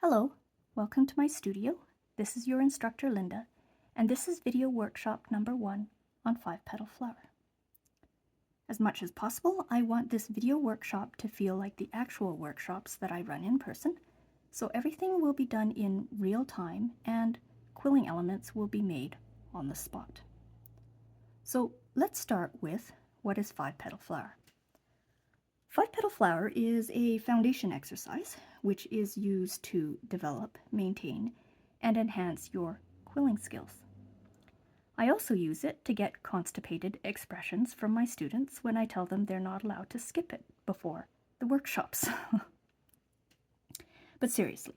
Hello, welcome to my studio. This is your instructor Linda, and this is video workshop number 1 on 5-petal flower. As much as possible, I want this video workshop to feel like the actual workshops that I run in person, so everything will be done in real time and quilling elements will be made on the spot. So let's start with what is 5-petal flower. 5-petal flower is a foundation exercise which is used to develop, maintain, and enhance your quilling skills. I also use it to get constipated expressions from my students when I tell them they're not allowed to skip it before the workshops. But seriously,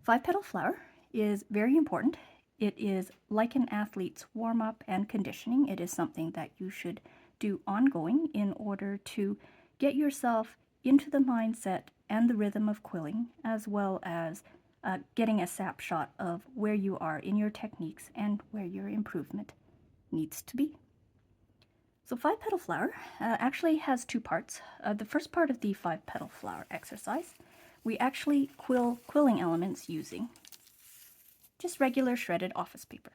5-petal flower is very important. It is like an athlete's warm-up and conditioning. It is something that you should do ongoing in order to get yourself into the mindset and the rhythm of quilling, as well as getting a snapshot of where you are in your techniques and where your improvement needs to be. So 5-petal flower actually has 2 parts. The first part of the 5-petal flower exercise, we actually quill quilling elements using just regular shredded office paper.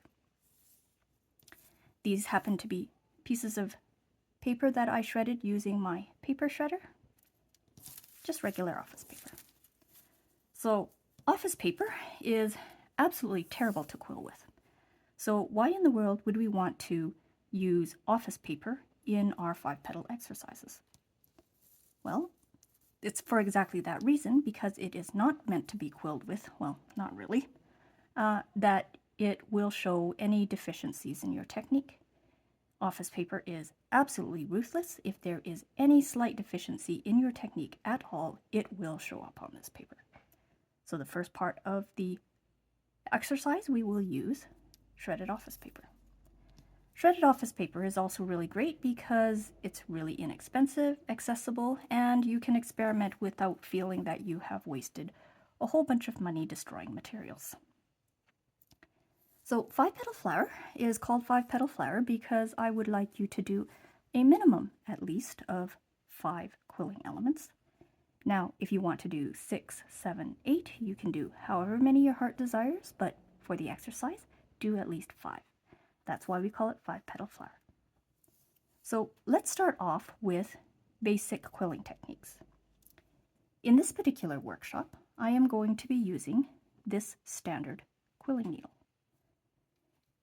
These happen to be pieces of paper that I shredded using my paper shredder. Just regular office paper. So office paper is absolutely terrible to quill with. So why in the world would we want to use office paper in our 5-petal exercises? Well, it's for exactly that reason, because it is not meant to be quilled with, well, not really, that it will show any deficiencies in your technique. Office paper is absolutely ruthless. If there is any slight deficiency in your technique at all, it will show up on this paper. So the first part of the exercise, we will use shredded office paper. Shredded office paper is also really great because it's really inexpensive, accessible, and you can experiment without feeling that you have wasted a whole bunch of money destroying materials. So 5-petal flower is called 5-petal flower because I would like you to do a minimum, at least, of 5 quilling elements. Now, if you want to do 6, 7, 8, you can do however many your heart desires, but for the exercise, do at least 5. That's why we call it 5-petal flower. So let's start off with basic quilling techniques. In this particular workshop, I am going to be using this standard quilling needle.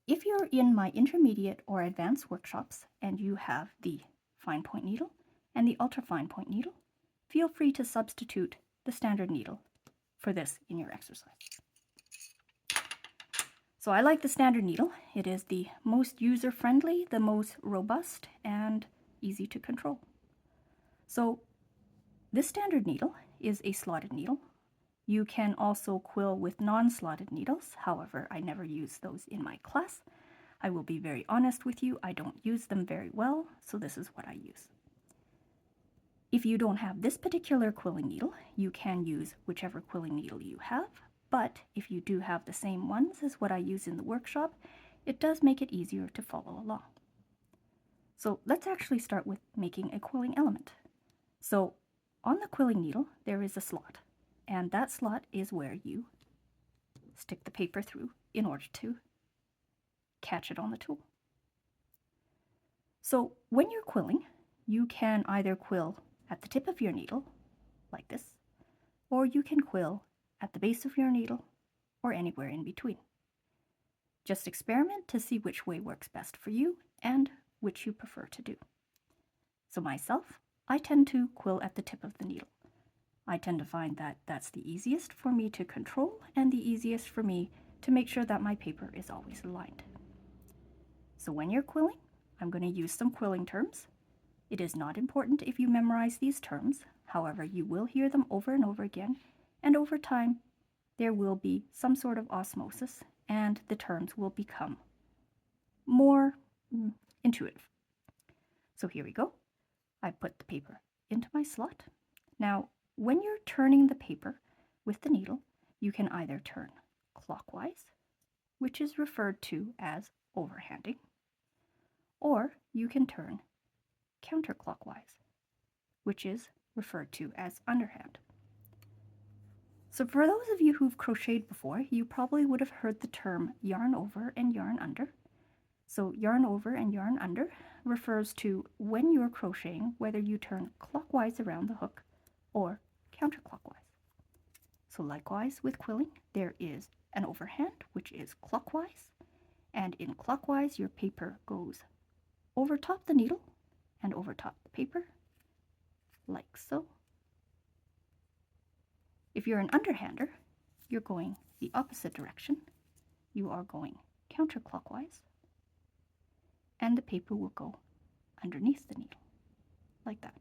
If you're in my intermediate or advanced workshops and you have the fine point needle and the ultra fine point needle, feel free to substitute the standard needle for this in your exercise. So I like the standard needle. It is the most user-friendly, the most robust, and easy to control. So this standard needle is a slotted needle. You can also quill with non-slotted needles. However, I never use those in my class. I will be very honest with you, I don't use them very well, so this is what I use. If you don't have this particular quilling needle, you can use whichever quilling needle you have, but if you do have the same ones as what I use in the workshop, it does make it easier to follow along. So let's actually start with making a quilling element. So on the quilling needle, there is a slot. And that slot is where you stick the paper through in order to catch it on the tool. So when you're quilling, you can either quill at the tip of your needle, like this, or you can quill at the base of your needle, or anywhere in between. Just experiment to see which way works best for you and which you prefer to do. So myself, I tend to quill at the tip of the needle. I tend to find that that's the easiest for me to control and the easiest for me to make sure that my paper is always aligned. So when you're quilling, I'm going to use some quilling terms. It is not important if you memorize these terms. However, you will hear them over and over again, and over time there will be some sort of osmosis and the terms will become more intuitive. So here we go. I put the paper into my slot. Now, when you're turning the paper with the needle, you can either turn clockwise, which is referred to as overhanding, or you can turn counterclockwise, which is referred to as underhand. So for those of you who've crocheted before, you probably would have heard the term yarn over and yarn under. So yarn over and yarn under refers to when you're crocheting, whether you turn clockwise around the hook or counterclockwise. So likewise with quilling, there is an overhand, which is clockwise, and in clockwise your paper goes over top the needle and over top the paper, like so. If you're an underhander, you're going the opposite direction. You are going counterclockwise, and the paper will go underneath the needle, like that.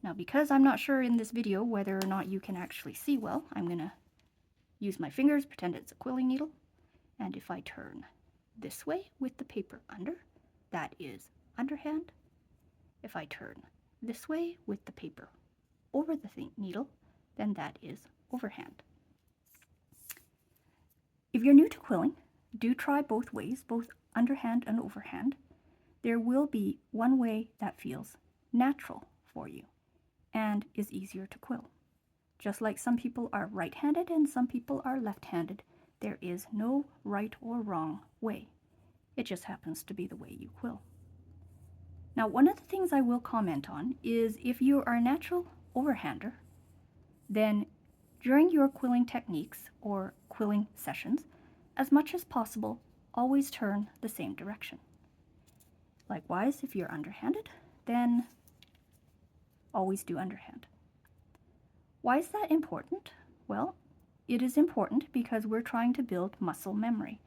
Now, because I'm not sure in this video whether or not you can actually see well, I'm going to use my fingers, pretend it's a quilling needle, and if I turn this way with the paper under, that is underhand. If I turn this way with the paper over the needle, then that is overhand. If you're new to quilling, do try both ways, both underhand and overhand. There will be one way that feels natural for you and is easier to quill. Just like some people are right-handed and some people are left-handed, there is no right or wrong way. It just happens to be the way you quill. Now, one of the things I will comment on is if you are a natural overhander, then during your quilling techniques or quilling sessions, as much as possible, always turn the same direction. Likewise, if you're underhanded, then always do underhand. Why is that important? Well, it is important because we're trying to build muscle memory,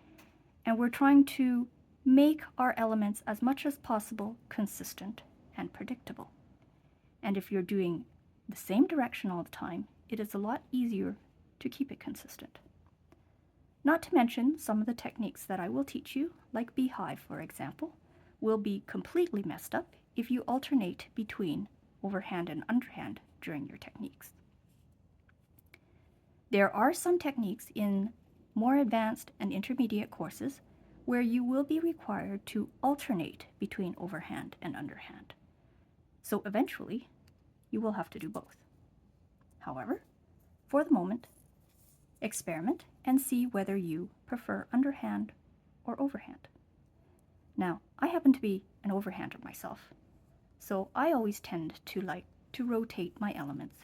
and we're trying to make our elements as much as possible consistent and predictable. And if you're doing the same direction all the time, it is a lot easier to keep it consistent. Not to mention, some of the techniques that I will teach you, like beehive for example, will be completely messed up if you alternate between overhand and underhand during your techniques. There are some techniques in more advanced and intermediate courses where you will be required to alternate between overhand and underhand. So eventually, you will have to do both. However, for the moment, experiment and see whether you prefer underhand or overhand. Now, I happen to be an overhander myself, so I always tend to like to rotate my elements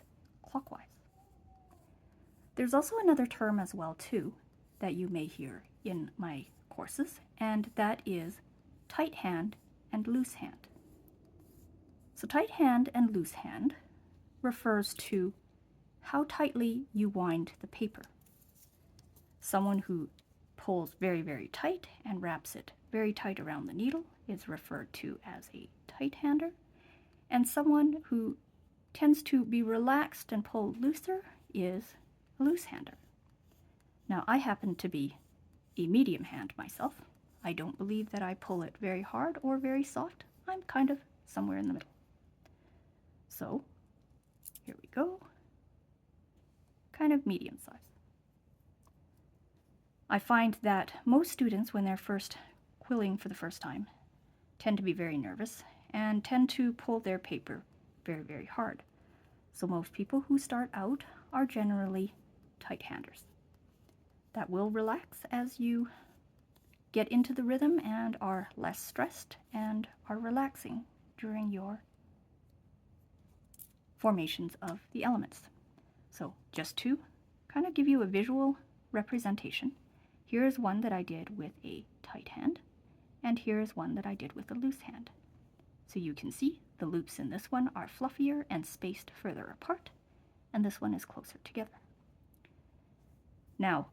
clockwise. There's also another term as well too that you may hear in my courses, and that is tight hand and loose hand. So tight hand and loose hand refers to how tightly you wind the paper. Someone who pulls very, very tight and wraps it very tight around the needle is referred to as a tight hander, and someone who tends to be relaxed and pull looser is a loose hander. Now, I happen to be a medium hand myself. I don't believe that I pull it very hard or very soft. I'm kind of somewhere in the middle. So, here we go. Kind of medium size. I find that most students, when they're first quilling for the first time, tend to be very nervous and tend to pull their paper very, very hard. So most people who start out are generally tight handers. That will relax as you get into the rhythm and are less stressed and are relaxing during your formations of the elements. So just to kind of give you a visual representation, here is one that I did with a tight hand, and here is one that I did with a loose hand. So you can see the loops in this one are fluffier and spaced further apart, and this one is closer together. Now,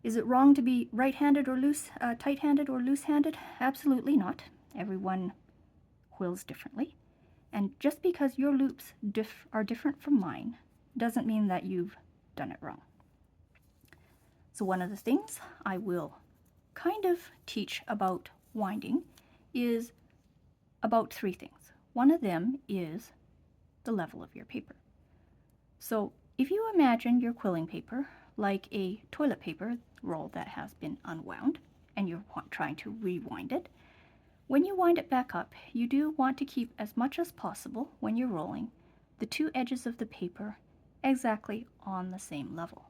is it wrong to be right-handed or tight-handed or loose-handed? Absolutely not. Everyone quills differently, and just because your loops are different from mine doesn't mean that you've done it wrong. So one of the things I will kind of teach about winding is about 3 things. One of them is the level of your paper. So if you imagine your quilling paper like a toilet paper roll that has been unwound and you're trying to rewind it, when you wind it back up, you do want to keep as much as possible when you're rolling the 2 edges of the paper exactly on the same level.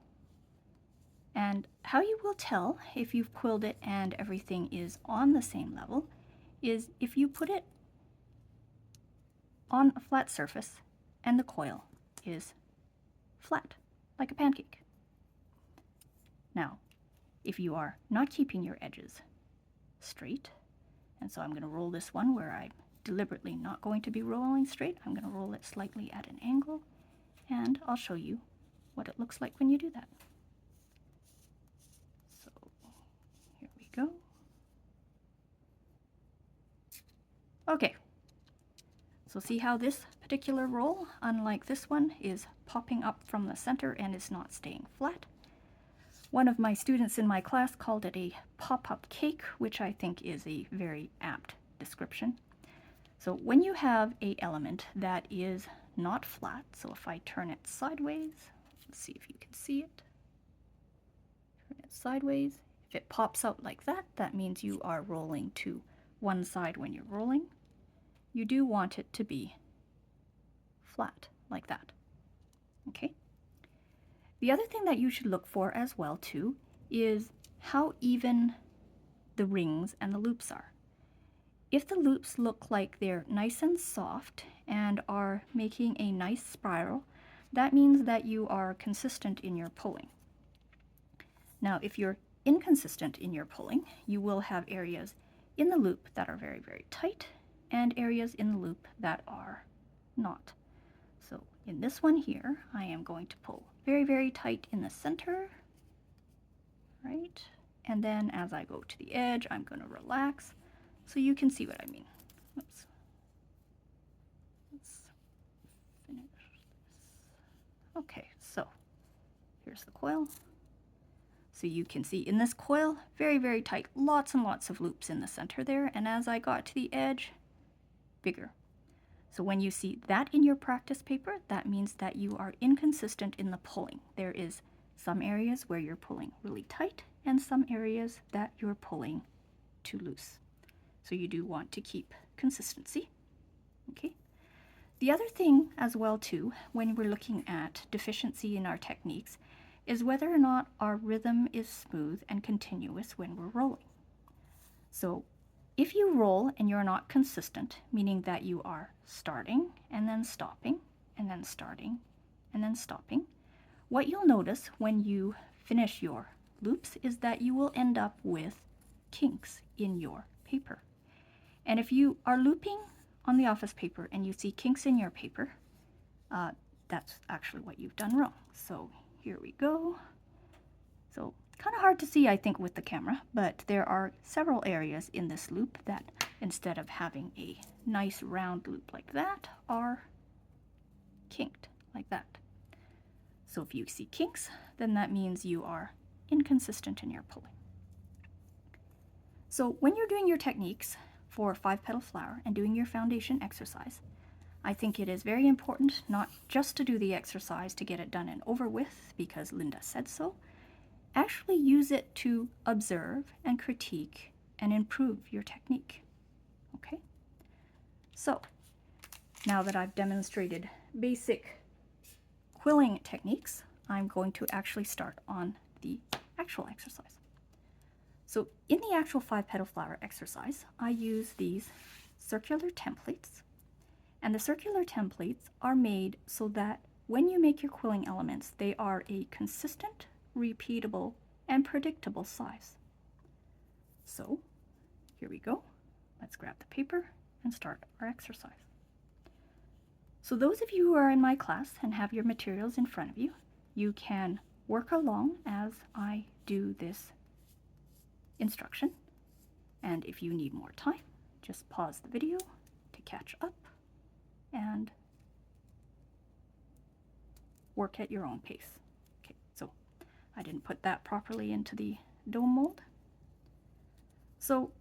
And how you will tell if you've quilled it and everything is on the same level is if you put it on a flat surface and the coil is flat, like a pancake. Now, if you are not keeping your edges straight, and so I'm going to roll this one where I'm deliberately not going to be rolling straight, I'm going to roll it slightly at an angle, and I'll show you what it looks like when you do that. So here we go. Okay, so see how this particular roll, unlike this one, is popping up from the center and is not staying flat. One of my students in my class called it a pop-up cake, which I think is a very apt description. So when you have an element that is not flat, so if I turn it sideways, let's see if you can see it. Turn it sideways. If it pops out like that, that means you are rolling to one side when you're rolling. You do want it to be flat, like that. Okay? The other thing that you should look for as well, too, is how even the rings and the loops are. If the loops look like they're nice and soft and are making a nice spiral, that means that you are consistent in your pulling. Now, if you're inconsistent in your pulling, you will have areas in the loop that are very, very tight and areas in the loop that are not. So in this one here, I am going to pull very, very tight in the center, right? And then as I go to the edge, I'm going to relax so you can see what I mean. Oops. Let's finish this. Okay, so here's the coil. So you can see in this coil, very, very tight, lots and lots of loops in the center there. And as I got to the edge, bigger. So when you see that in your practice paper, that means that you are inconsistent in the pulling. There is some areas where you're pulling really tight and some areas that you're pulling too loose. So you do want to keep consistency. Okay. The other thing as well too, when we're looking at deficiency in our techniques, is whether or not our rhythm is smooth and continuous when we're rolling. So if you roll and you're not consistent, meaning that you are starting and then stopping and then starting and then stopping, what you'll notice when you finish your loops is that you will end up with kinks in your paper. And if you are looping on the office paper and you see kinks in your paper, that's actually what you've done wrong. So here we go. So kind of hard to see, I think, with the camera, but there are several areas in this loop that, instead of having a nice round loop like that, are kinked like that. So if you see kinks, then that means you are inconsistent in your pulling. So when you're doing your techniques for 5-petal flower and doing your foundation exercise, I think it is very important not just to do the exercise to get it done and over with because Linda said so. Actually use it to observe and critique and improve your technique. Okay? So, now that I've demonstrated basic quilling techniques, I'm going to actually start on the actual exercise. So in the actual 5-petal flower exercise, I use these circular templates. And the circular templates are made so that when you make your quilling elements, they are a consistent, repeatable, and predictable size. So here we go. Let's grab the paper and start our exercise. So those of you who are in my class and have your materials in front of you, you can work along as I do this instruction. And if you need more time, just pause the video to catch up and work at your own pace. Okay, so I didn't put that properly into the dome mold. So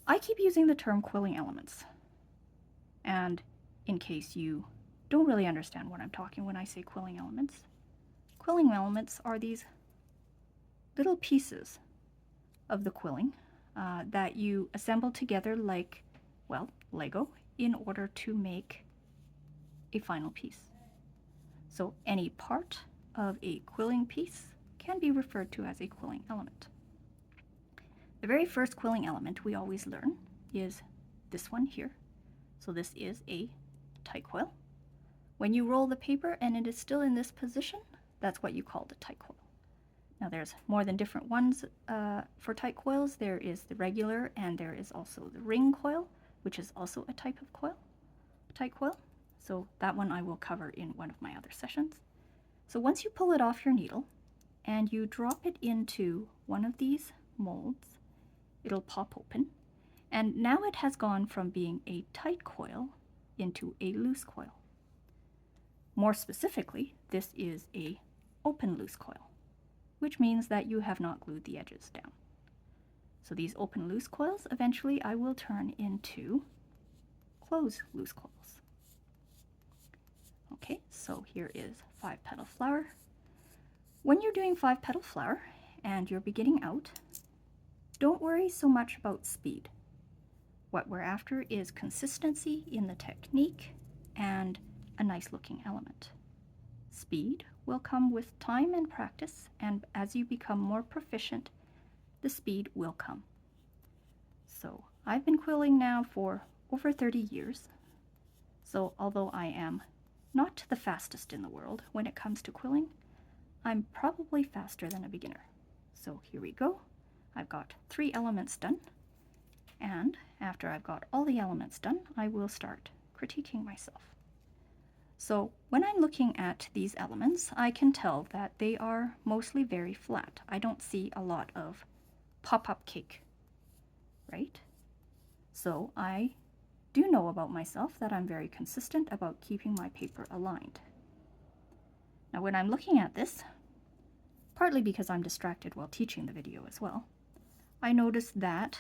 I keep using the term quilling elements. And in case you don't really understand what I'm talking when I say quilling elements are these little pieces of the quilling that you assemble together like, well, Lego in order to make a final piece. So any part of a quilling piece can be referred to as a quilling element. The very first quilling element we always learn is this one here. So this is a tie coil. When you roll the paper and it is still in this position, that's what you call the tie coil. Now there's more than different ones for tie coils. There is the regular, and there is also the ring coil, which is also a type of coil, tie coil. So that one I will cover in one of my other sessions. So once you pull it off your needle and you drop it into one of these molds, it'll pop open. And now it has gone from being a tight coil into a loose coil. More specifically, this is a open loose coil, which means that you have not glued the edges down. So these open loose coils, eventually I will turn into closed loose coils. Okay, so here is 5-petal flower. When you're doing 5-petal flower and you're beginning out, don't worry so much about speed. What we're after is consistency in the technique and a nice looking element. Speed will come with time and practice, and as you become more proficient, the speed will come. So I've been quilling now for over 30 years. So although I am not the fastest in the world when it comes to quilling, I'm probably faster than a beginner. So here we go. I've got 3 elements done. And after I've got all the elements done, I will start critiquing myself. So when I'm looking at these elements, I can tell that they are mostly very flat. I don't see a lot of pop-up cake, right? So I do know about myself that I'm very consistent about keeping my paper aligned. Now when I'm looking at this, partly because I'm distracted while teaching the video as well, I notice that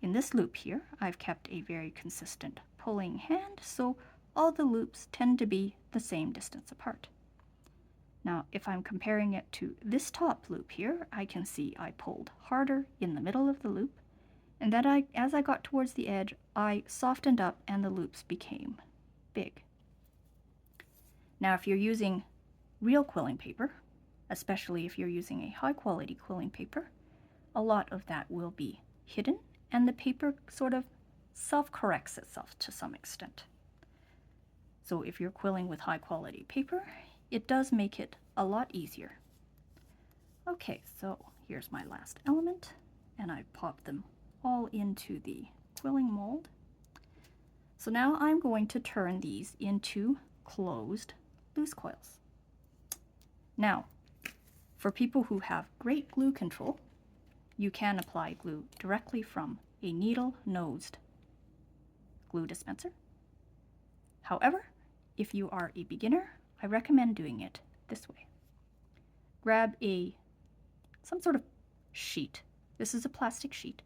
in this loop here, I've kept a very consistent pulling hand, so all the loops tend to be the same distance apart. Now, if I'm comparing it to this top loop here, I can see I pulled harder in the middle of the loop, and then as I got towards the edge, I softened up and the loops became big. Now, if you're using real quilling paper, especially if you're using a high quality quilling paper, a lot of that will be hidden, and the paper sort of self-corrects itself to some extent. So if you're quilling with high quality paper, it does make it a lot easier. Okay, so here's my last element, and I popped them all into the quilling mold. So now I'm going to turn these into closed loose coils. Now, for people who have great glue control, you can apply glue directly from a needle-nosed glue dispenser. However, if you are a beginner, I recommend doing it this way. Grab some sort of sheet. This is a plastic sheet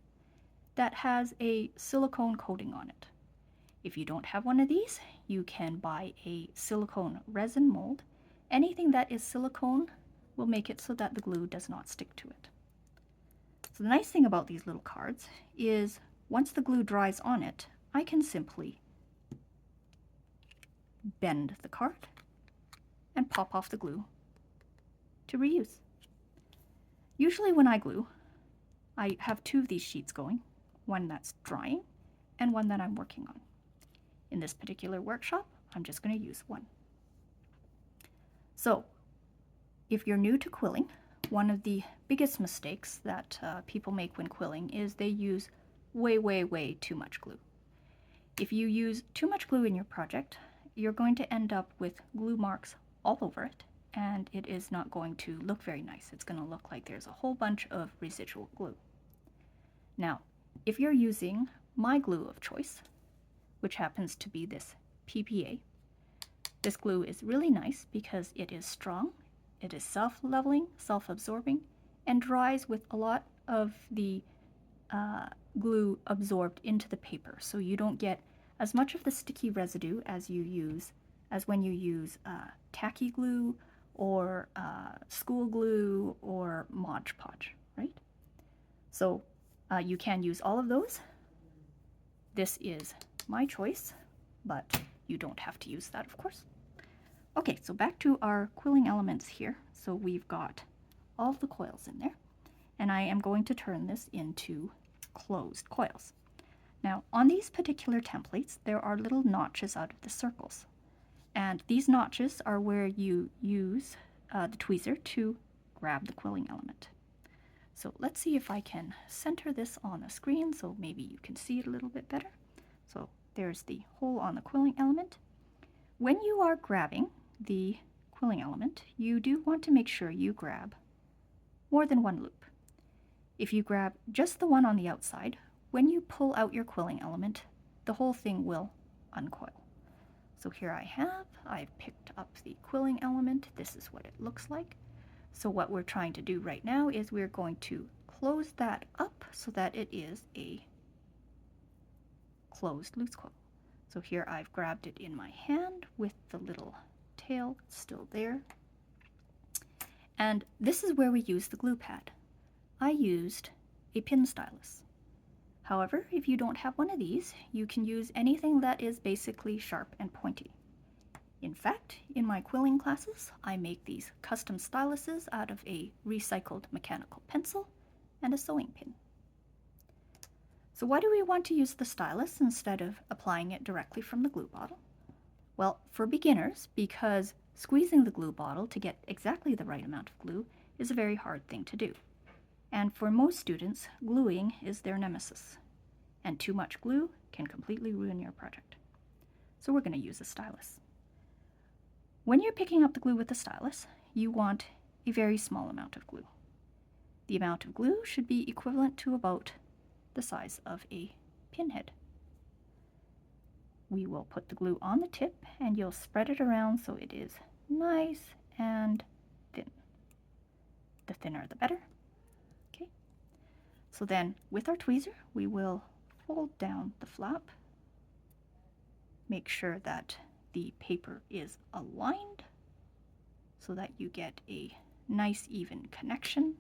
that has a silicone coating on it. If you don't have one of these, you can buy a silicone resin mold. Anything that is silicone will make it so that the glue does not stick to it. So the nice thing about these little cards is once the glue dries on it, I can simply bend the card and pop off the glue to reuse. Usually when I glue, I have 2 of these sheets going, one that's drying and one that I'm working on. In this particular workshop, I'm just going to use one. So if you're new to quilling, one of the biggest mistakes that people make when quilling is they use way too much glue. If you use too much glue in your project, you're going to end up with glue marks all over it, and it is not going to look very nice. It's going to look like there's a whole bunch of residual glue. Now, if you're using my glue of choice, which happens to be this PPA, this glue is really nice because it is strong, it is self-leveling, self-absorbing, and dries with a lot of the glue absorbed into the paper, so you don't get as much of the sticky residue as when you use tacky glue or school glue or Mod Podge, right? So you can use all of those. This is my choice, but you don't have to use that, of course. Okay, so back to our quilling elements here. So we've got all of the coils in there, and I am going to turn this into closed coils. Now, on these particular templates, there are little notches out of the circles, and these notches are where you use the tweezer to grab the quilling element. So let's see if I can center this on the screen so maybe you can see it a little bit better. So there's the hole on the quilling element. When you are grabbing the quilling element, you do want to make sure you grab more than one loop. If you grab just the one on the outside, when you pull out your quilling element, the whole thing will uncoil. So here I've picked up the quilling element. This is what it looks like. So what we're trying to do right now is we're going to close that up so that it is a closed loose coil. So here I've grabbed it in my hand with the little tail still there. And this is where we use the glue pad. I used a pin stylus. However, if you don't have one of these, you can use anything that is basically sharp and pointy. In fact, in my quilling classes, I make these custom styluses out of a recycled mechanical pencil and a sewing pin. So why do we want to use the stylus instead of applying it directly from the glue bottle? Well, for beginners, because squeezing the glue bottle to get exactly the right amount of glue is a very hard thing to do. And for most students, gluing is their nemesis, and too much glue can completely ruin your project. So we're going to use a stylus. When you're picking up the glue with the stylus, you want a very small amount of glue. The amount of glue should be equivalent to about the size of a pinhead. We will put the glue on the tip and you'll spread it around so it is nice and thin. The thinner the better. Okay. So then with our tweezer, we will fold down the flap. Make sure that the paper is aligned so that you get a nice even connection.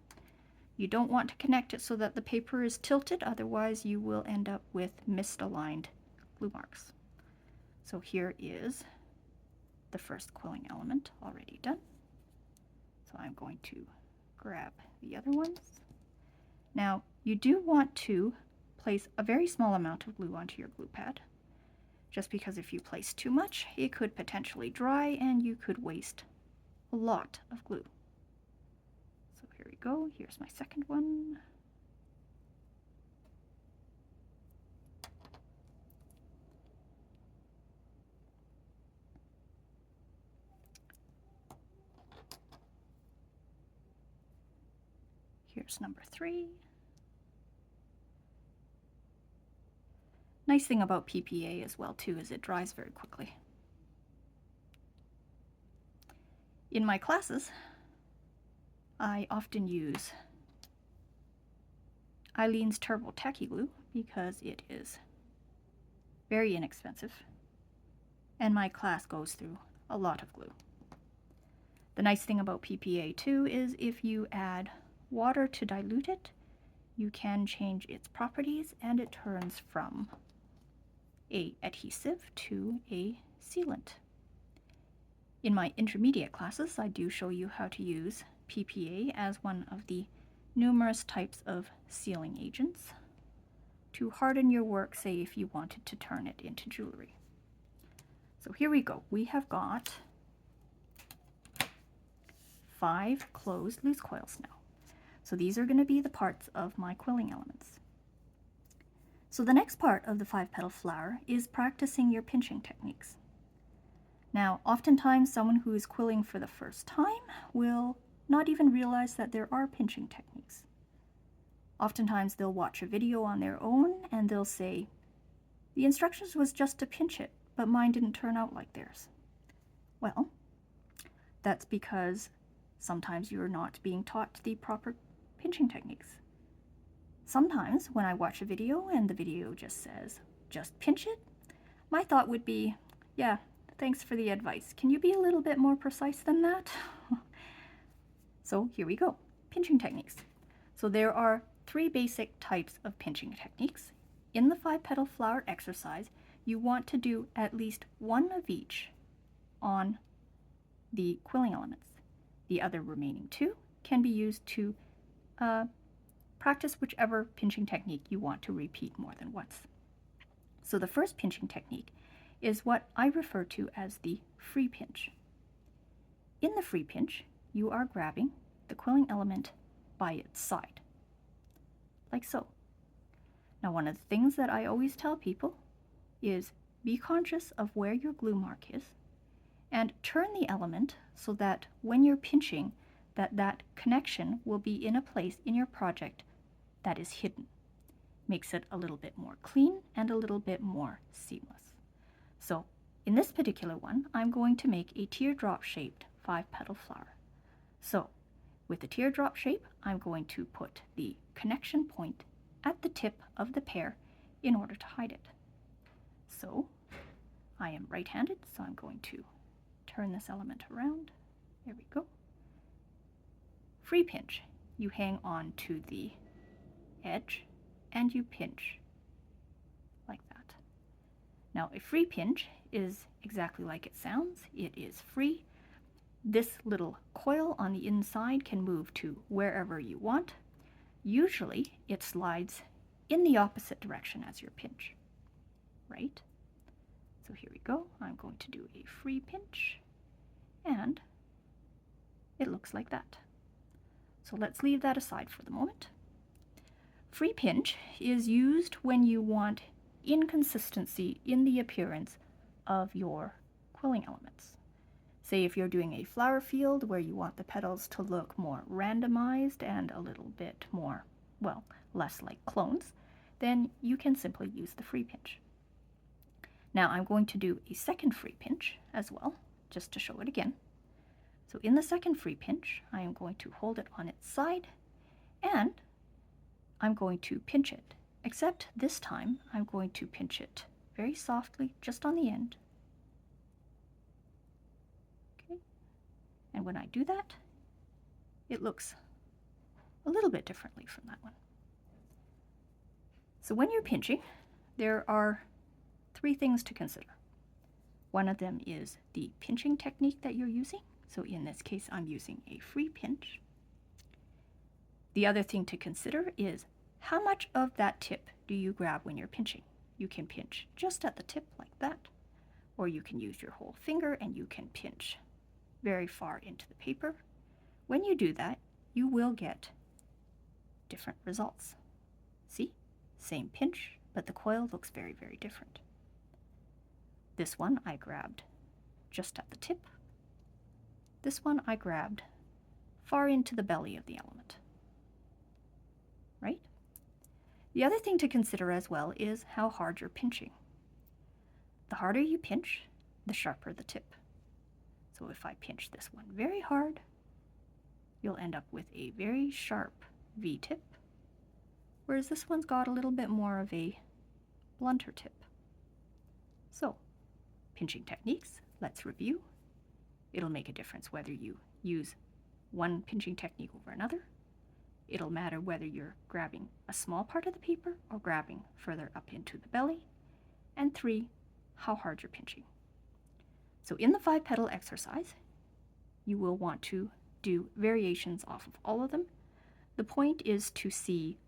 You don't want to connect it so that the paper is tilted, otherwise you will end up with misaligned glue marks. So here is the first quilling element already done. So I'm going to grab the other ones. Now you do want to place a very small amount of glue onto your glue pad, just because if you place too much, it could potentially dry and you could waste a lot of glue. So here we go. Here's my second one. Here's number 3. Nice thing about PPA as well too is it dries very quickly. In my classes, I often use Eileen's Turbo Tacky Glue because it is very inexpensive and my class goes through a lot of glue. The nice thing about PPA too is if you add water to dilute it, you can change its properties and it turns from an adhesive to a sealant. In my intermediate classes, I do show you how to use PPA as one of the numerous types of sealing agents to harden your work, say if you wanted to turn it into jewelry. So here we go. We have got 5 closed loose coils now. So these are going to be the parts of my quilling elements. So the next part of the 5-petal flower is practicing your pinching techniques. Now, oftentimes someone who is quilling for the first time will not even realize that there are pinching techniques. Oftentimes they'll watch a video on their own and they'll say, the instructions was just to pinch it, but mine didn't turn out like theirs. Well, that's because sometimes you're not being taught the proper pinching techniques. Sometimes when I watch a video and the video just says, just pinch it, my thought would be, yeah, thanks for the advice. Can you be a little bit more precise than that? So here we go, pinching techniques. So there are 3 basic types of pinching techniques. In the 5-petal flower exercise, you want to do at least one of each on the quilling elements. The other remaining 2 can be used to practice whichever pinching technique you want to repeat more than once. So the first pinching technique is what I refer to as the free pinch. In the free pinch, you are grabbing the quilling element by its side, like so. Now, one of the things that I always tell people is be conscious of where your glue mark is and turn the element so that when you're pinching, that connection will be in a place in your project that is hidden. Makes it a little bit more clean and a little bit more seamless. So in this particular one, I'm going to make a teardrop shaped 5-petal flower. So with the teardrop shape, I'm going to put the connection point at the tip of the pear in order to hide it. So I am right-handed, so I'm going to turn this element around. There we go. Free pinch. You hang on to the edge and you pinch like that. Now, a free pinch is exactly like it sounds. It is free. This little coil on the inside can move to wherever you want. Usually, it slides in the opposite direction as your pinch, right? So here we go. I'm going to do a free pinch, and it looks like that. So let's leave that aside for the moment. Free pinch is used when you want inconsistency in the appearance of your quilling elements. Say if you're doing a flower field where you want the petals to look more randomized and a little bit more, well, less like clones, then you can simply use the free pinch. Now I'm going to do a second free pinch as well, just to show it again. So in the second free pinch, I am going to hold it on its side and I'm going to pinch it, except this time I'm going to pinch it very softly just on the end. Okay. And when I do that, it looks a little bit differently from that one. So when you're pinching, there are 3 things to consider. One of them is the pinching technique that you're using. So in this case, I'm using a free pinch. The other thing to consider is how much of that tip do you grab when you're pinching? You can pinch just at the tip like that, or you can use your whole finger and you can pinch very far into the paper. When you do that, you will get different results. See? Same pinch, but the coil looks very, very different. This one I grabbed just at the tip. This one I grabbed far into the belly of the element. Right? The other thing to consider as well is how hard you're pinching. The harder you pinch, the sharper the tip. So if I pinch this one very hard, you'll end up with a very sharp V-tip, whereas this one's got a little bit more of a blunter tip. So, pinching techniques, let's review. It'll make a difference whether you use one pinching technique over another. It'll matter whether you're grabbing a small part of the paper or grabbing further up into the belly. And 3, how hard you're pinching. So in the 5-petal exercise, you will want to do variations off of all of them. The point is to see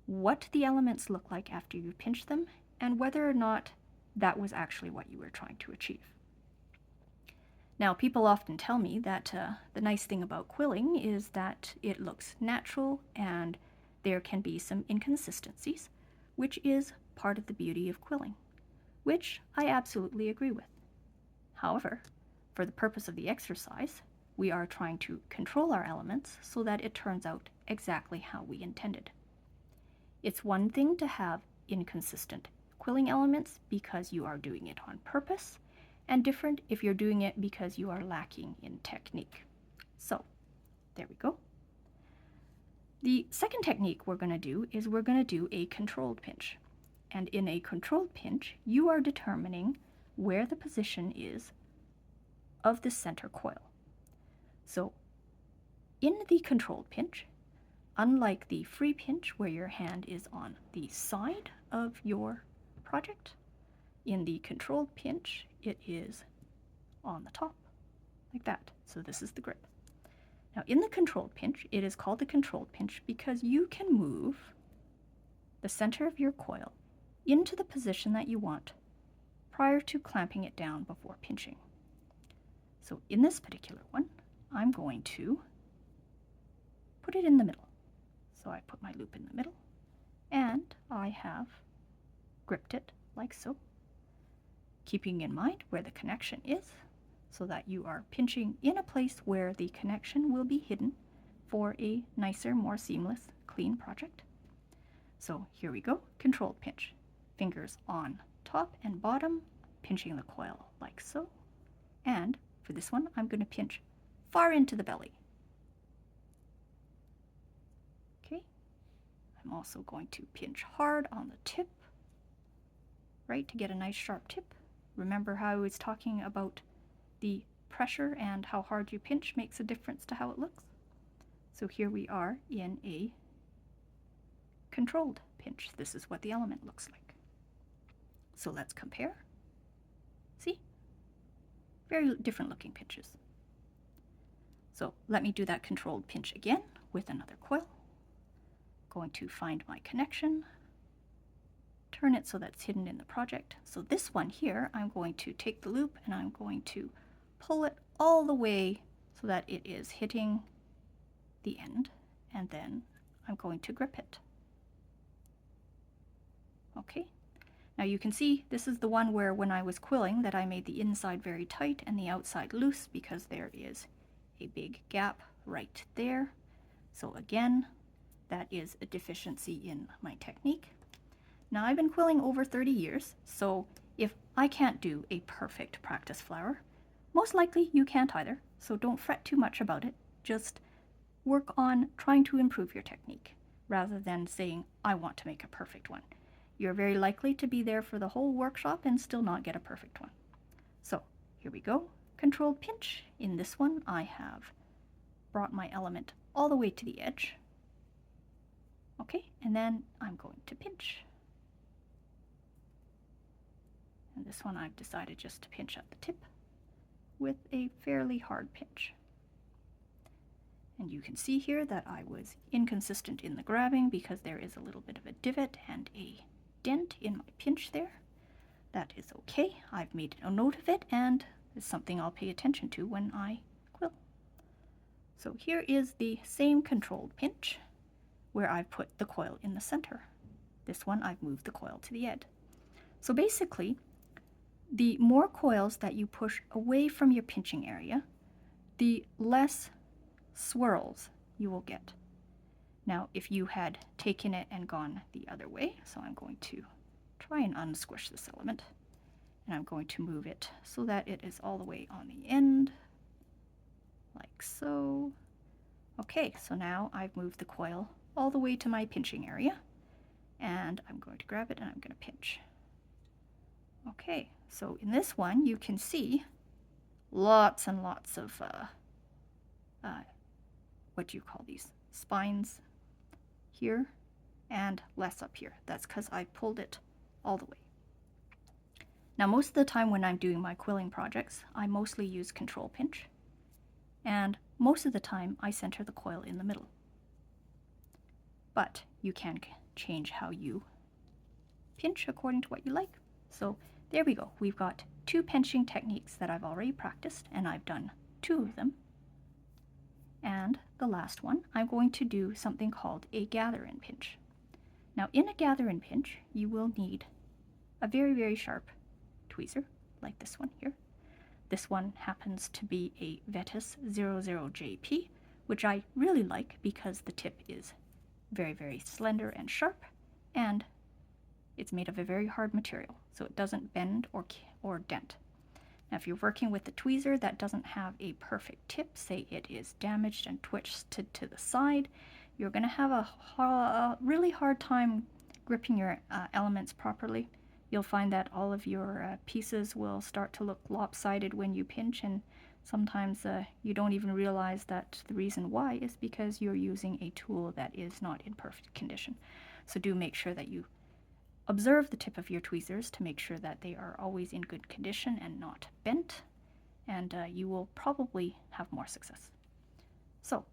what the elements look like after you pinch them and whether or not that was actually what you were trying to achieve. Now, people often tell me that the nice thing about quilling is that it looks natural and there can be some inconsistencies, which is part of the beauty of quilling, which I absolutely agree with. However, for the purpose of the exercise, we are trying to control our elements so that it turns out exactly how we intended. It's one thing to have inconsistent quilling elements because you are doing it on purpose, and different if you're doing it because you are lacking in technique. So, there we go. The second technique we're going to do is we're going to do a controlled pinch. And in a controlled pinch, you are determining where the position is of the center coil. So, in the controlled pinch, unlike the free pinch where your hand is on the side of your project, in the controlled pinch, it is on the top. like that. So this is the grip. Now in the controlled pinch, it is called the controlled pinch because you can move the center of your coil into the position that you want prior to clamping it down before pinching. So in this particular one, I'm going to put it in the middle. So I put my loop in the middle, and I have gripped it like so, keeping in mind where the connection is, so that you are pinching in a place where the connection will be hidden for a nicer, more seamless, clean project. So here we go, controlled pinch. Fingers on top and bottom, pinching the coil like so. And for this one, I'm going to pinch far into the belly. Okay. I'm also going to pinch hard on the tip, right, to get a nice sharp tip. Remember how I was talking about the pressure and how hard you pinch makes a difference to how it looks? So here we are in a controlled pinch. This is what the element looks like. So let's compare. See? Very different looking pinches. So let me do that controlled pinch again with another coil. Going to find my connection, turn it so that's hidden in the project. So this one here, I'm going to take the loop and I'm going to pull it all the way so that it is hitting the end, and then I'm going to grip it. Okay, now you can see this is the one where when I was quilling that I made the inside very tight and the outside loose because there is a big gap right there. So again, that is a deficiency in my technique. Now I've been quilling over 30 years, so if I can't do a perfect practice flower, most likely you can't either, so don't fret too much about it. Just work on trying to improve your technique rather than saying, I want to make a perfect one. You're very likely to be there for the whole workshop and still not get a perfect one. So here we go, controlled pinch. In this one, I have brought my element all the way to the edge. Okay, and then I'm going to pinch. And this one I've decided just to pinch at the tip with a fairly hard pinch. And you can see here that I was inconsistent in the grabbing because there is a little bit of a divot and a dent in my pinch there. That is okay. I've made a note of it, and it's something I'll pay attention to when I quill. So here is the same controlled pinch where I've put the coil in the center. This one I've moved the coil to the end. So basically, the more coils that you push away from your pinching area, the less swirls you will get. Now, if you had taken it and gone the other way, so I'm going to try and unsquish this element, and I'm going to move it so that it is all the way on the end, like so. Okay, so now I've moved the coil all the way to my pinching area, and I'm going to grab it and I'm going to pinch. Okay, so in this one you can see lots and lots of what do you call these? Spines here and less up here. That's because I pulled it all the way. Now most of the time when I'm doing my quilling projects, I mostly use control pinch, and most of the time I center the coil in the middle. But you can change how you pinch according to what you like. So there we go. We've got two pinching techniques that I've already practiced, and I've done 2 of them. And the last one, I'm going to do something called a gather and pinch. Now in a gather and pinch, you will need a very, very sharp tweezer, like this one here. This one happens to be a Vetus 00JP, which I really like because the tip is very, very slender and sharp, and it's made of a very hard material, so it doesn't bend or dent. Now, if you're working with a tweezer that doesn't have a perfect tip, say it is damaged and twisted to the side, you're going to have a really hard time gripping your elements properly. You'll find that all of your pieces will start to look lopsided when you pinch, and sometimes you don't even realize that the reason why is because you're using a tool that is not in perfect condition. So do make sure that you observe the tip of your tweezers to make sure that they are always in good condition and not bent. and you will probably have more success. So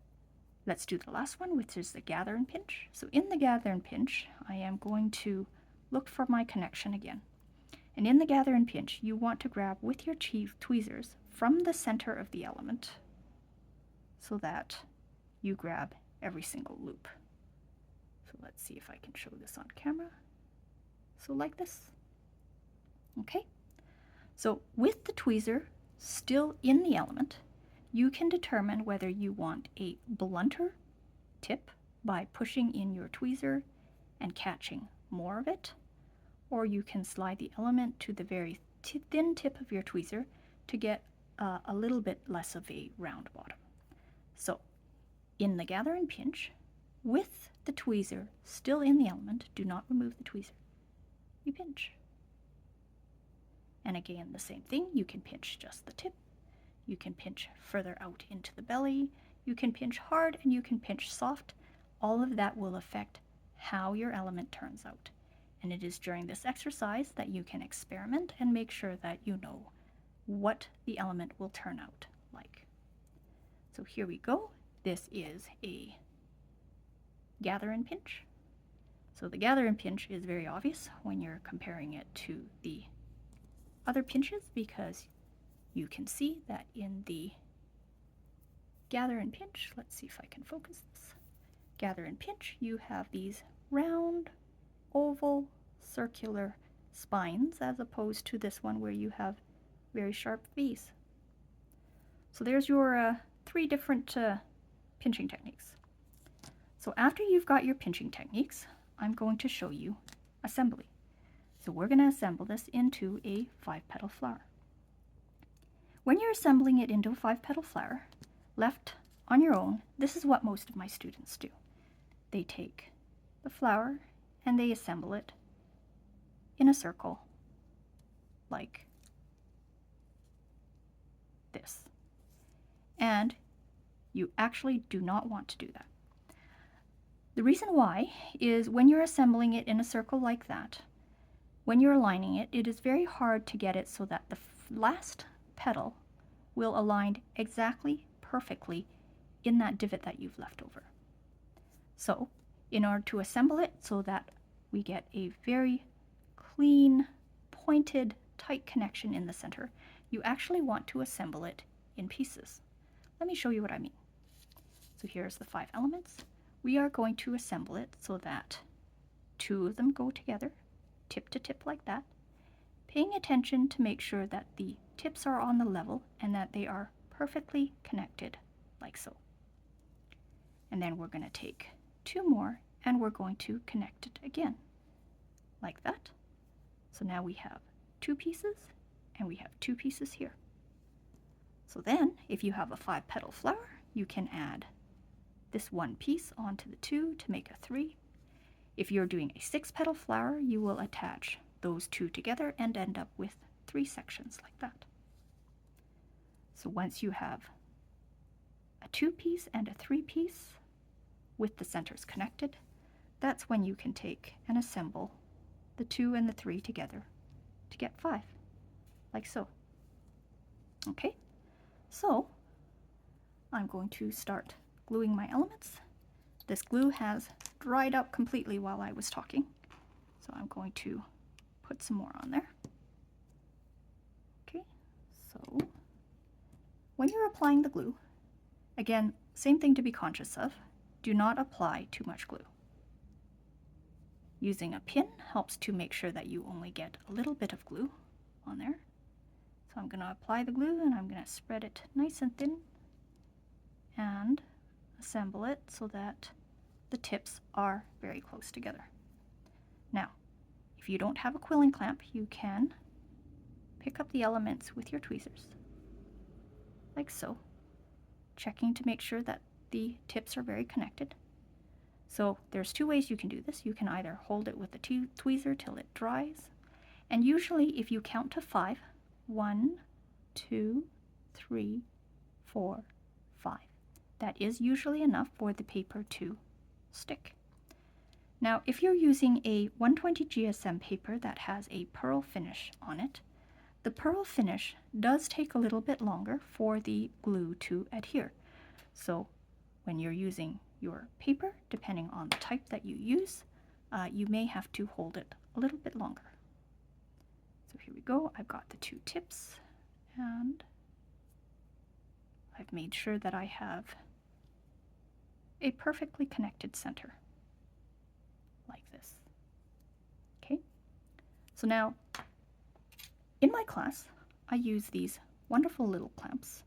let's do the last one, which is the gather and pinch. So in the gather and pinch, I am going to look for my connection again. And in the gather and pinch, you want to grab with your tweezers from the center of the element so that you grab every single loop. So let's see if I can show this on camera. So like this. Okay. So with the tweezer still in the element, you can determine whether you want a blunter tip by pushing in your tweezer and catching more of it, or you can slide the element to the very thin tip of your tweezer to get a little bit less of a round bottom. So in the gather and pinch, with the tweezer still in the element, do not remove the tweezer. You pinch. And again, the same thing, you can pinch just the tip, you can pinch further out into the belly, you can pinch hard and you can pinch soft. All of that will affect how your element turns out. And it is during this exercise that you can experiment and make sure that you know what the element will turn out like. So here we go. This is a gather and pinch. So the gather and pinch is very obvious when you're comparing it to the other pinches, because you can see that in the gather and pinch, let's see if I can focus this. Gather and pinch, you have these round, oval, circular spines, as opposed to this one where you have very sharp V's. So there's your 3 different pinching techniques. So after you've got your pinching techniques, I'm going to show you assembly. So we're going to assemble this into a 5-petal flower. When you're assembling it into a 5-petal flower, left on your own, this is what most of my students do. They take the flower and they assemble it in a circle like this. And you actually do not want to do that. The reason why is when you're assembling it in a circle like that, when you're aligning it, it is very hard to get it so that the last petal will align exactly perfectly in that divot that you've left over. So in order to assemble it so that we get a very clean, pointed, tight connection in the center, you actually want to assemble it in pieces. Let me show you what I mean. So here's the 5 elements. We are going to assemble it so that 2 of them go together, tip to tip like that, paying attention to make sure that the tips are on the level and that they are perfectly connected like so. And then we're going to take 2 more and we're going to connect it again like that. So now we have 2 pieces and we have 2 pieces here. So then if you have a 5-petal flower, you can add this 1 piece onto the 2 to make a 3. If you're doing a 6-petal flower, you will attach those 2 together and end up with 3 sections like that. So once you have a 2-piece and a 3-piece with the centers connected, that's when you can take and assemble the 2 and the 3 together to get 5, like so. Okay, so I'm going to start gluing my elements. This glue has dried up completely while I was talking, so I'm going to put some more on there. Okay, so when you're applying the glue, again, same thing to be conscious of, do not apply too much glue. Using a pin helps to make sure that you only get a little bit of glue on there. So I'm going to apply the glue and I'm going to spread it nice and thin and assemble it so that the tips are very close together. Now, if you don't have a quilling clamp, you can pick up the elements with your tweezers, like so, checking to make sure that the tips are very connected. So there's 2 ways you can do this. You can either hold it with the tweezer till it dries, and usually if you count to 5, 1, 2, 3, 4, 5, that is usually enough for the paper to stick. Now, if you're using a 120 GSM paper that has a pearl finish on it, the pearl finish does take a little bit longer for the glue to adhere. So when you're using your paper, depending on the type that you use, you may have to hold it a little bit longer. So here we go. I've got the two tips, and I've made sure that I have a perfectly connected center, like this. Okay, so now in my class, I use these wonderful little clamps,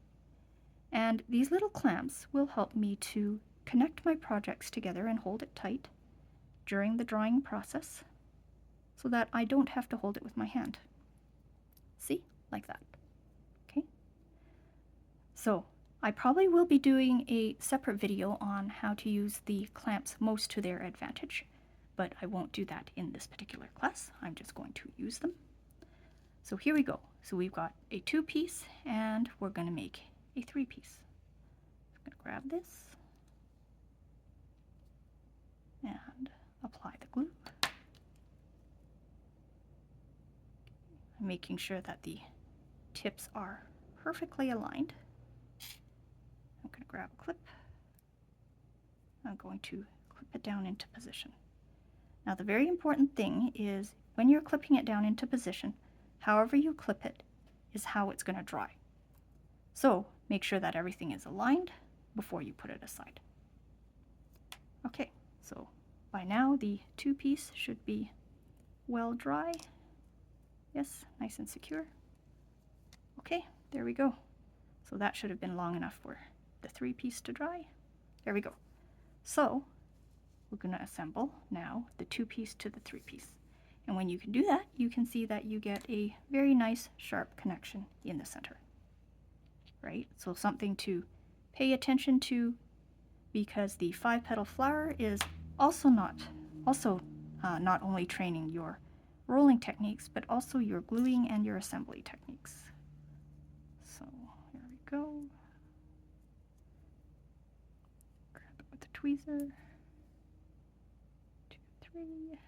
and these little clamps will help me to connect my projects together and hold it tight during the drawing process so that I don't have to hold it with my hand. See? Like that. Okay? So I probably will be doing a separate video on how to use the clamps most to their advantage, but I won't do that in this particular class. I'm just going to use them. So here we go. So we've got a 2-piece, and we're going to make a 3-piece. I'm going to grab this and apply the glue. I'm making sure that the tips are perfectly aligned. I'm going to grab a clip. I'm going to clip it down into position. Now the very important thing is when you're clipping it down into position, however you clip it is how it's going to dry. So make sure that everything is aligned before you put it aside. Okay, so by now the 2-piece should be well dry. Yes, nice and secure. Okay, there we go. So that should have been long enough for the 3-piece to dry. There we go. So we're going to assemble now the 2-piece to the 3-piece. And when you can do that, you can see that you get a very nice sharp connection in the center. Right? So something to pay attention to, because the 5-petal flower is also not only training your rolling techniques, but also your gluing and your assembly techniques. So here we go. Grab it with the tweezer. 2, 3.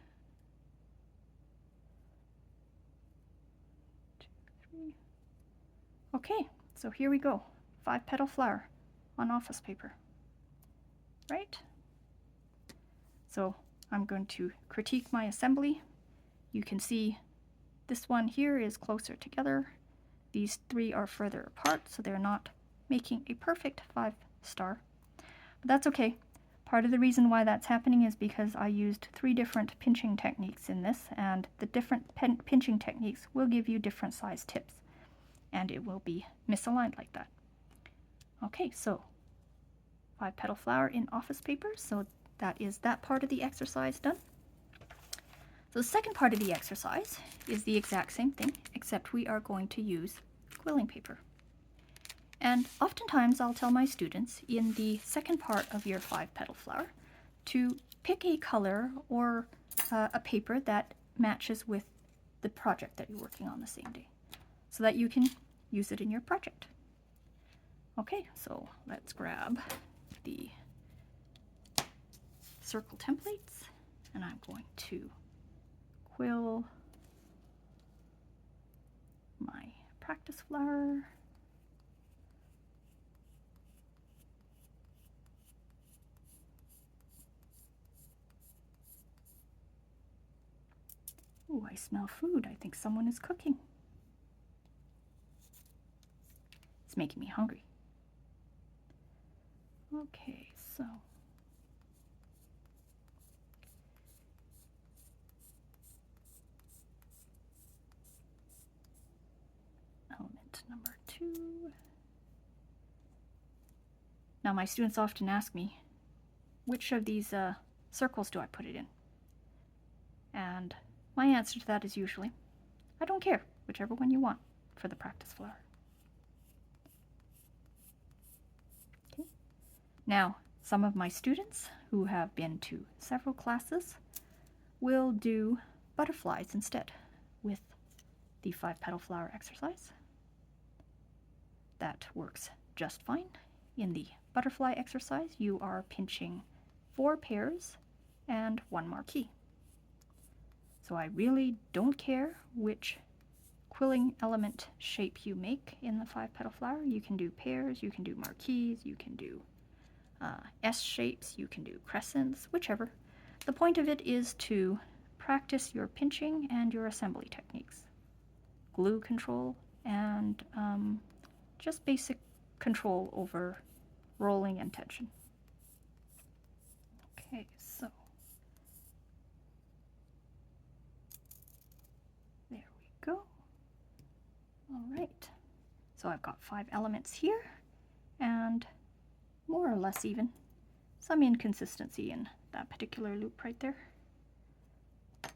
2, 3. Okay, so here we go. 5-petal flower on office paper. Right? So I'm going to critique my assembly. You can see this one here is closer together. These 3 are further apart, so they're not making a perfect 5-star. But that's okay. Part of the reason why that's happening is because I used 3 different pinching techniques in this, and the different pinching techniques will give you different size tips, and it will be misaligned like that. Okay, so 5-petal flower in office paper, so that is that part of the exercise done. So the second part of the exercise is the exact same thing, except we are going to use quilling paper. And oftentimes I'll tell my students in the second part of your 5-petal flower to pick a color or a paper that matches with the project that you're working on the same day, so that you can use it in your project. Okay, so let's grab the circle templates, and I'm going to quill my practice flower. Ooh, I smell food. I think someone is cooking. It's making me hungry. Okay, so element number 2. Now my students often ask me, which of these circles do I put it in? And my answer to that is usually, I don't care, whichever one you want for the practice flower. Okay. Now, some of my students who have been to several classes will do butterflies instead with the 5-petal flower exercise. That works just fine. In the butterfly exercise, you are pinching 4 pairs and 1 marquee. So I really don't care which quilling element shape you make in the 5-petal flower. You can do pairs, you can do marquees, you can do S shapes, you can do crescents, whichever. The point of it is to practice your pinching and your assembly techniques. Glue control and just basic control over rolling and tension. Okay, so there we go. All right, so I've got 5 elements here, and more or less even some inconsistency in that particular loop right there,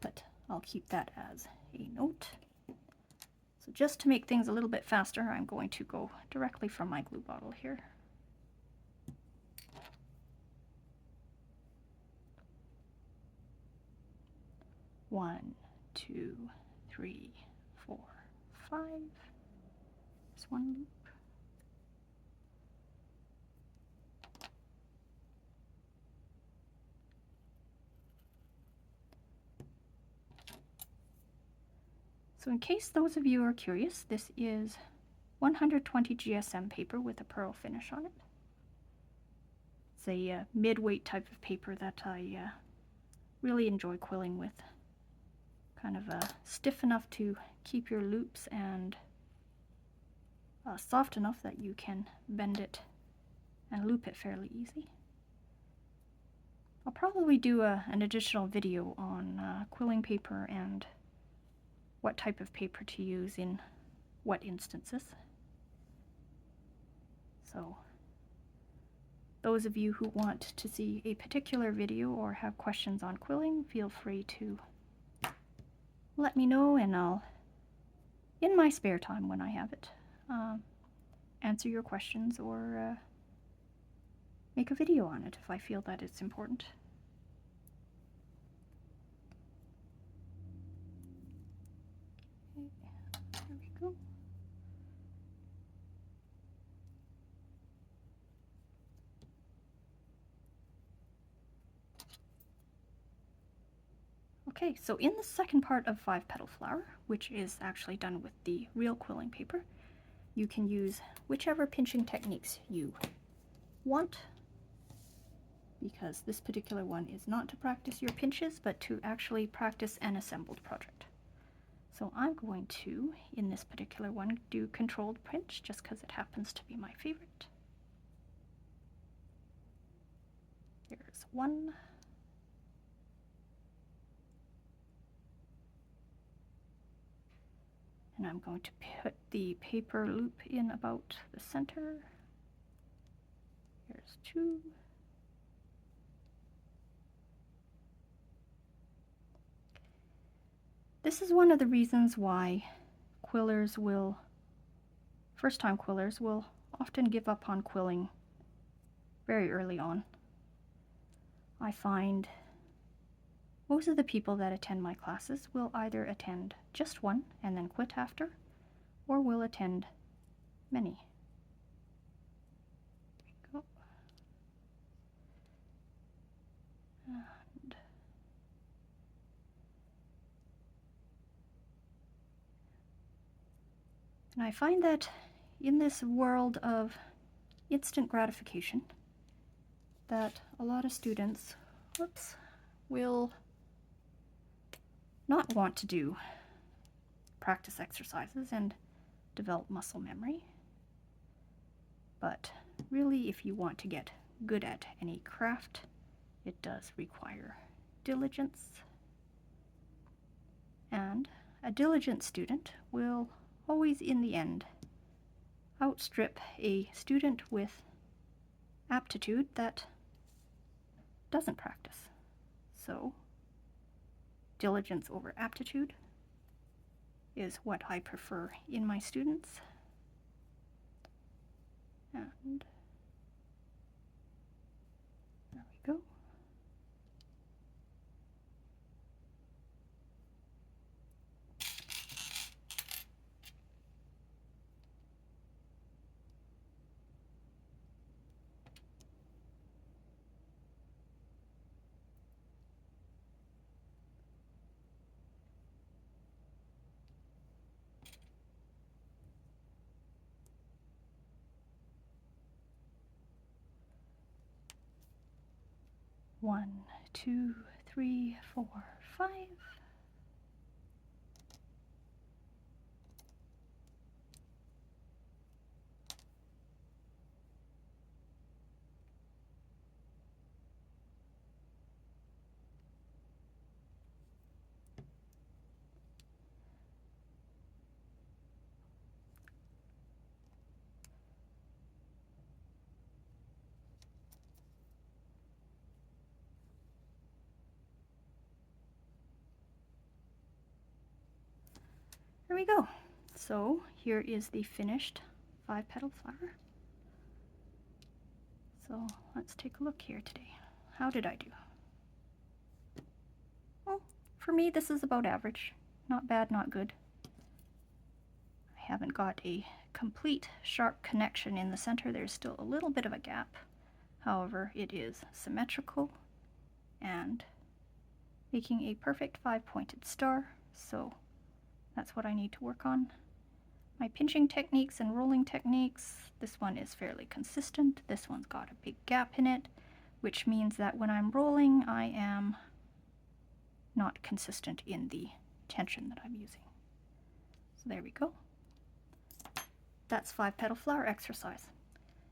but I'll keep that as a note. So just to make things a little bit faster, I'm going to go directly from my glue bottle here. One, 2, 3, 4, 5. There's one loop. So in case those of you are curious, this is 120 GSM paper with a pearl finish on it. It's a mid-weight type of paper that I really enjoy quilling with. Kind of stiff enough to keep your loops and soft enough that you can bend it and loop it fairly easy. I'll probably do an additional video on quilling paper and what type of paper to use in what instances. So those of you who want to see a particular video or have questions on quilling, feel free to let me know, and I'll, in my spare time when I have it, answer your questions or make a video on it if I feel that it's important. Okay, there we go. Okay, so in the second part of 5-petal flower, which is actually done with the real quilling paper, you can use whichever pinching techniques you want, because this particular one is not to practice your pinches, but to actually practice an assembled project. So I'm going to, in this particular one, do controlled pinch, just because it happens to be my favorite. There's one. And I'm going to put the paper loop in about the center. Here's 2. This is one of the reasons why quillers will, first-time quillers will often give up on quilling very early on. I find most of the people that attend my classes will either attend just one and then quit after, or will attend many. There we go. And I find that in this world of instant gratification, that a lot of students, will not want to do practice exercises and develop muscle memory. But really, if you want to get good at any craft, it does require diligence. And a diligent student will always, in the end, outstrip a student with aptitude that doesn't practice. So, diligence over aptitude is what I prefer in my students. And there we go. 1, 2, 3, 4, 5. There we go. So here is the finished 5-petal flower. So let's take a look here today. How did I do? Well, for me this is about average. Not bad, not good. I haven't got a complete sharp connection in the center. There's still a little bit of a gap. However, it is symmetrical and making a perfect 5-pointed star. So that's what I need to work on. My pinching techniques and rolling techniques, this one is fairly consistent. This one's got a big gap in it, which means that when I'm rolling, I am not consistent in the tension that I'm using. So there we go. That's 5-petal flower exercise.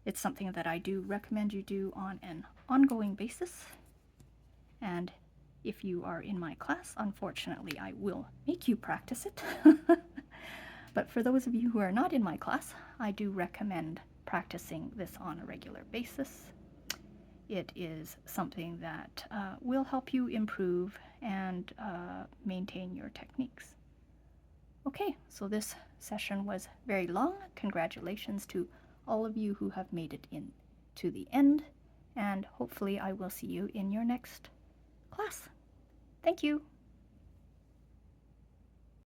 It's something that I do recommend you do on an ongoing basis. And if you are in my class, unfortunately, I will make you practice it. But for those of you who are not in my class, I do recommend practicing this on a regular basis. It is something that will help you improve and maintain your techniques. Okay, so this session was very long. Congratulations to all of you who have made it in to the end, and hopefully I will see you in your next class. Thank you.